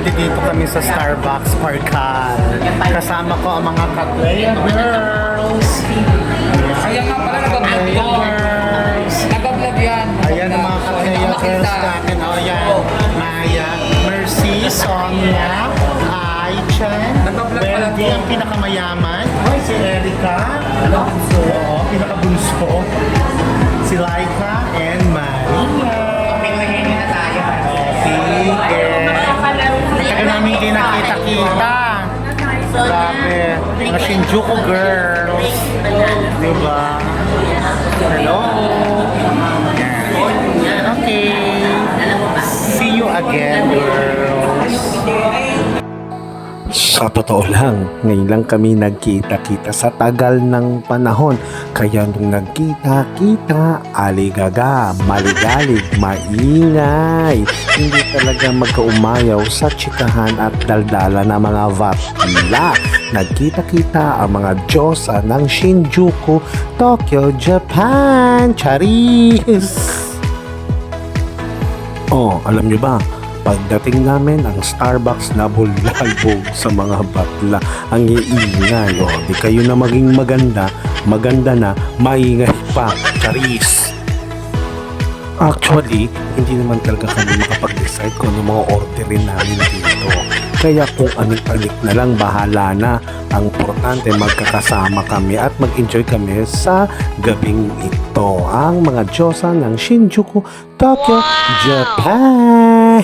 Nandito kami sa Starbucks Parkal. Kasama ko ang mga Katleya girls. Kaya nga pala nag-vlog to. Nag-vlog yan. Ayan ang mga Katleya girls natin. O yan, Maya, Mercy, Sonia, Aichan, Wendy, ang pinakamayaman. Ay, si Erica. Oo, pinakabunso. Si Laika and Maria. Pinuhin na tayo. Tagal namin kayo nakita-kita. Grabe. Mga Shinjuku girls. Diba? Hello. Yan. Okay. See you again, girls. Sa totoo lang, ngayon lang kami nagkita-kita sa tagal ng panahon. Kaya nung nagkita-kita, aligaga, maligalig, maingay. Hindi talaga magkaumayaw sa tsikahan at daldala ng mga vatla. Nagkita-kita ang mga diyosa ng Shinjuku, Tokyo, Japan. Charis! Oh, alam nyo ba? Pagdating namin, ang Starbucks na bulalbog sa mga batla. Ang iingay. O, di kayo na maging maganda, maganda na, maingay pa. Charis! Actually, hindi naman talaga kami makapag-decide kung ano mga orderin namin dito. Kaya kung anik-anik na lang, bahala na. Ang importante, magkakasama kami at mag-enjoy kami sa gabing ito. Ang mga diyosa ng Shinjuku, Tokyo, Japan.